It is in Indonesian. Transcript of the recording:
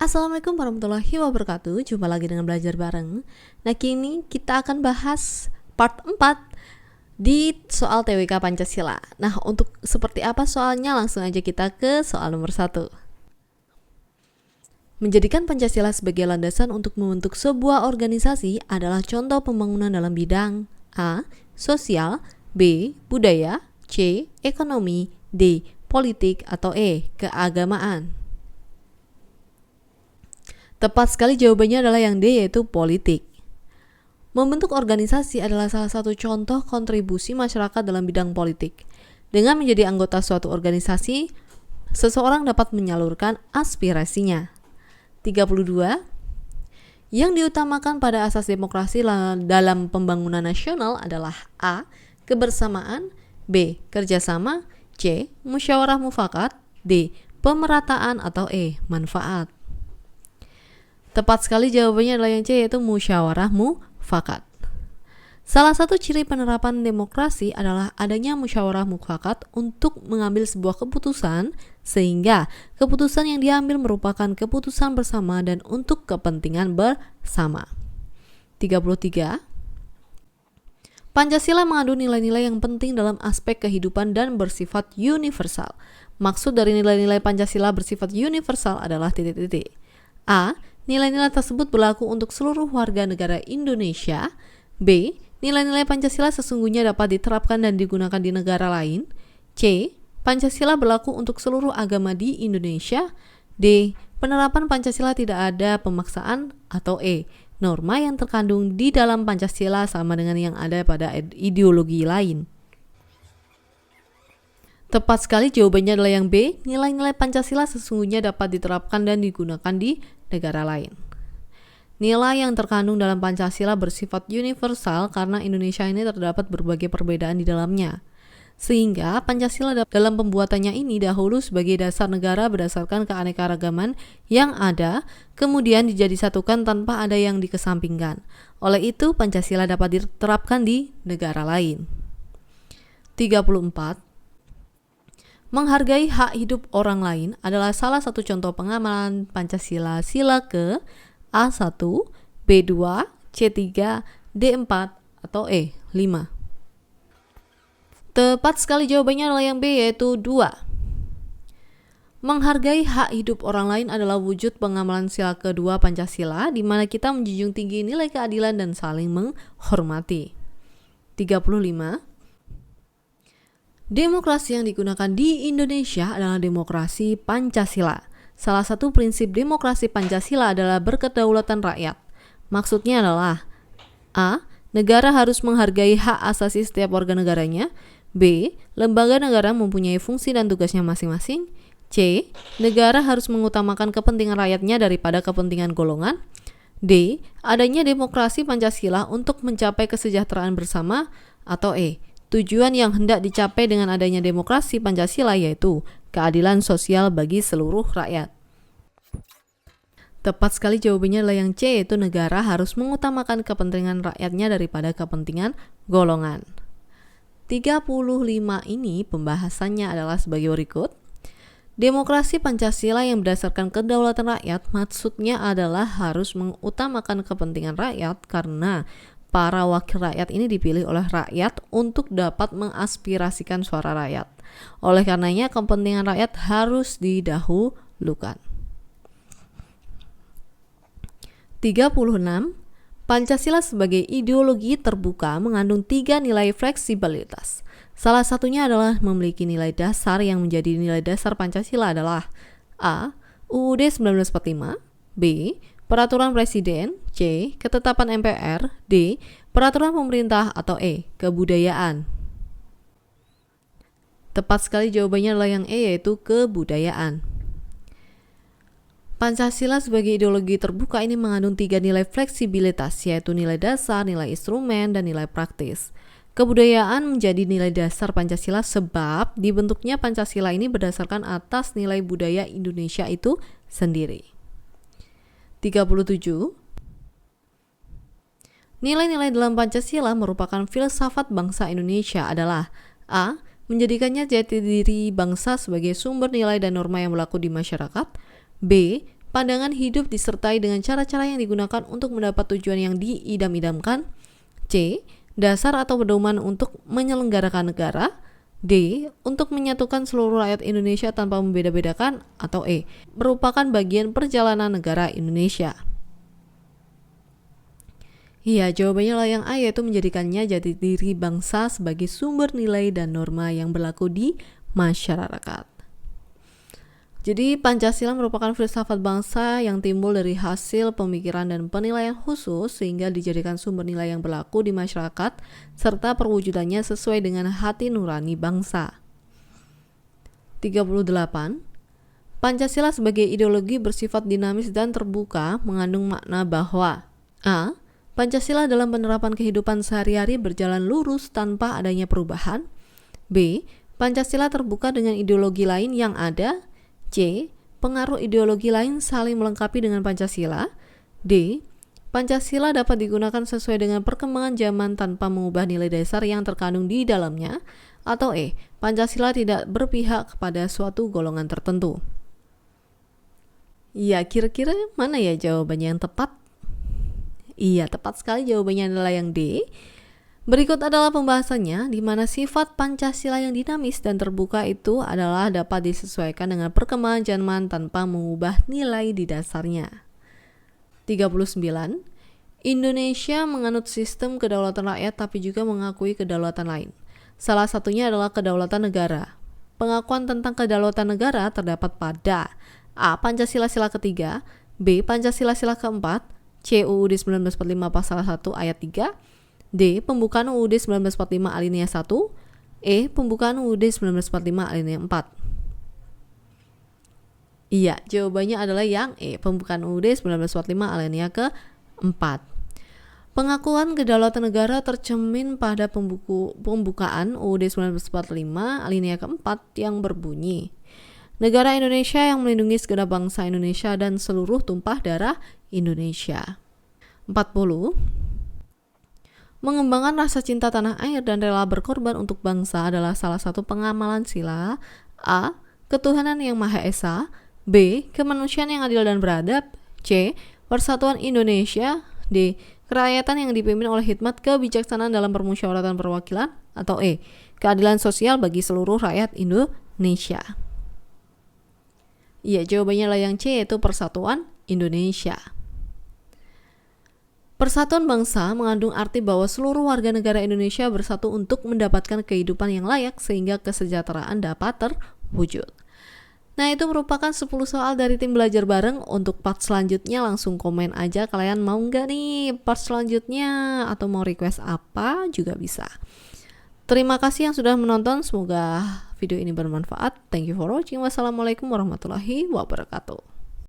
Assalamualaikum warahmatullahi wabarakatuh. Jumpa lagi dengan Belajar Bareng. Nah, kini kita akan bahas part 4 di soal TWK Pancasila. Nah, untuk seperti apa soalnya, langsung aja kita ke soal nomor 1. Menjadikan Pancasila sebagai landasan untuk membentuk sebuah organisasi adalah contoh pembangunan dalam bidang A. Sosial, B. Budaya, C. Ekonomi, D. Politik, atau E. Keagamaan. Tepat sekali, jawabannya adalah yang D, yaitu politik. Membentuk organisasi adalah salah satu contoh kontribusi masyarakat dalam bidang politik. Dengan menjadi anggota suatu organisasi, seseorang dapat menyalurkan aspirasinya. 32. Yang diutamakan pada asas demokrasi dalam pembangunan nasional adalah A. Kebersamaan, B. Kerjasama, C. Musyawarah mufakat, D. Pemerataan, atau E. Manfaat. Tepat sekali, jawabannya adalah yang C, yaitu musyawarah mufakat. Salah satu ciri penerapan demokrasi adalah adanya musyawarah mufakat untuk mengambil sebuah keputusan, sehingga keputusan yang diambil merupakan keputusan bersama dan untuk kepentingan bersama. 33. Pancasila mengandung nilai-nilai yang penting dalam aspek kehidupan dan bersifat universal. Maksud dari nilai-nilai Pancasila bersifat universal adalah titik-titik. A. Nilai-nilai tersebut berlaku untuk seluruh warga negara Indonesia. B. Nilai-nilai Pancasila sesungguhnya dapat diterapkan dan digunakan di negara lain. C. Pancasila berlaku untuk seluruh agama di Indonesia. D. Penerapan Pancasila tidak ada pemaksaan. Atau E. Norma yang terkandung di dalam Pancasila sama dengan yang ada pada ideologi lain. Tepat sekali, jawabannya adalah yang B. Nilai-nilai Pancasila sesungguhnya dapat diterapkan dan digunakan di negara lain. Nilai yang terkandung dalam Pancasila bersifat universal karena Indonesia ini terdapat berbagai perbedaan di dalamnya. Sehingga Pancasila dalam pembuatannya ini dahulu sebagai dasar negara berdasarkan keanekaragaman yang ada, kemudian dijadisatukan tanpa ada yang dikesampingkan. Oleh itu, Pancasila dapat diterapkan di negara lain. 34. Menghargai hak hidup orang lain adalah salah satu contoh pengamalan Pancasila sila ke A1, B2, C3, D4, atau E5. Tepat sekali, jawabannya adalah yang B, yaitu 2. Menghargai hak hidup orang lain adalah wujud pengamalan sila kedua Pancasila, di mana kita menjunjung tinggi nilai keadilan dan saling menghormati. 35. Demokrasi yang digunakan di Indonesia adalah demokrasi Pancasila. Salah satu prinsip demokrasi Pancasila adalah berkedaulatan rakyat. Maksudnya adalah A. Negara harus menghargai hak asasi setiap warga negaranya. B. Lembaga negara mempunyai fungsi dan tugasnya masing-masing. C. Negara harus mengutamakan kepentingan rakyatnya daripada kepentingan golongan. D. Adanya demokrasi Pancasila untuk mencapai kesejahteraan bersama. Atau E. Tujuan yang hendak dicapai dengan adanya demokrasi Pancasila yaitu keadilan sosial bagi seluruh rakyat. Tepat sekali, jawabannya adalah yang C, yaitu negara harus mengutamakan kepentingan rakyatnya daripada kepentingan golongan. 35 ini pembahasannya adalah sebagai berikut. Demokrasi Pancasila yang berdasarkan kedaulatan rakyat maksudnya adalah harus mengutamakan kepentingan rakyat karena para wakil rakyat ini dipilih oleh rakyat untuk dapat mengaspirasikan suara rakyat. Oleh karenanya, kepentingan rakyat harus didahulukan. 36. Pancasila sebagai ideologi terbuka mengandung 3 nilai fleksibilitas. Salah satunya adalah memiliki nilai dasar yang menjadi nilai dasar Pancasila adalah A. UUD 1945, B. Peraturan Presiden, C. Ketetapan MPR, D. Peraturan pemerintah, atau E. Kebudayaan. Tepat sekali, jawabannya adalah yang E, yaitu kebudayaan. Pancasila sebagai ideologi terbuka ini mengandung 3 nilai fleksibilitas, yaitu nilai dasar, nilai instrumen, dan nilai praktis. Kebudayaan menjadi nilai dasar Pancasila sebab dibentuknya Pancasila ini berdasarkan atas nilai budaya Indonesia itu sendiri. 37. Nilai-nilai dalam Pancasila merupakan filsafat bangsa Indonesia adalah A. Menjadikannya jati diri bangsa sebagai sumber nilai dan norma yang berlaku di masyarakat. B. pandangan hidup disertai dengan cara-cara yang digunakan untuk mendapat tujuan yang diidam-idamkan. C. Dasar atau pedoman untuk menyelenggarakan negara. D. Untuk menyatukan seluruh rakyat Indonesia tanpa membeda-bedakan. Atau E. Merupakan bagian perjalanan negara Indonesia. Iya, jawabannya lah yang A, yaitu menjadikannya jati diri bangsa sebagai sumber nilai dan norma yang berlaku di masyarakat. Jadi Pancasila merupakan filsafat bangsa yang timbul dari hasil pemikiran dan penilaian khusus sehingga dijadikan sumber nilai yang berlaku di masyarakat serta perwujudannya sesuai dengan hati nurani bangsa. 38. Pancasila sebagai ideologi bersifat dinamis dan terbuka mengandung makna bahwa A. Pancasila dalam penerapan kehidupan sehari-hari berjalan lurus tanpa adanya perubahan. B. Pancasila terbuka dengan ideologi lain yang ada. C. Pengaruh ideologi lain saling melengkapi dengan Pancasila. D. Pancasila dapat digunakan sesuai dengan perkembangan zaman tanpa mengubah nilai dasar yang terkandung di dalamnya. Atau E. Pancasila tidak berpihak kepada suatu golongan tertentu. Ya, kira-kira mana ya jawabannya yang tepat? Iya, tepat sekali, jawabannya adalah yang D. Berikut adalah pembahasannya, di mana sifat Pancasila yang dinamis dan terbuka itu adalah dapat disesuaikan dengan perkembangan zaman tanpa mengubah nilai di dasarnya. 39. Indonesia menganut sistem kedaulatan rakyat tapi juga mengakui kedaulatan lain. Salah satunya adalah kedaulatan negara. Pengakuan tentang kedaulatan negara terdapat pada A. Pancasila sila ketiga, B. Pancasila sila keempat, C. UUD 1945 pasal 1 ayat 3, D. Pembukaan UUD 1945 alinea 1, E. Pembukaan UUD 1945 alinea 4. Iya, jawabannya adalah yang E. Pembukaan UUD 1945 alinea ke-4. Pengakuan kedaulatan negara tercermin pada pembukaan UUD 1945 alinea ke-4 yang berbunyi, negara Indonesia yang melindungi segenap bangsa Indonesia dan seluruh tumpah darah Indonesia. 40. Mengembangkan rasa cinta tanah air dan rela berkorban untuk bangsa adalah salah satu pengamalan sila A. Ketuhanan yang Maha Esa, B. Kemanusiaan yang adil dan beradab, C. Persatuan Indonesia, D. Kerakyatan yang dipimpin oleh hikmat kebijaksanaan dalam permusyawaratan perwakilan, atau E. Keadilan sosial bagi seluruh rakyat Indonesia. Iya, jawabannya adalah yang C, yaitu Persatuan Indonesia. Persatuan bangsa mengandung arti bahwa seluruh warga negara Indonesia bersatu untuk mendapatkan kehidupan yang layak sehingga kesejahteraan dapat terwujud. Nah, itu merupakan 10 soal dari tim belajar bareng. Untuk part selanjutnya langsung komen aja kalian mau nggak nih part selanjutnya atau mau request apa juga bisa. Terima kasih yang sudah menonton, semoga video ini bermanfaat. Thank you for watching. Wassalamualaikum warahmatullahi wabarakatuh.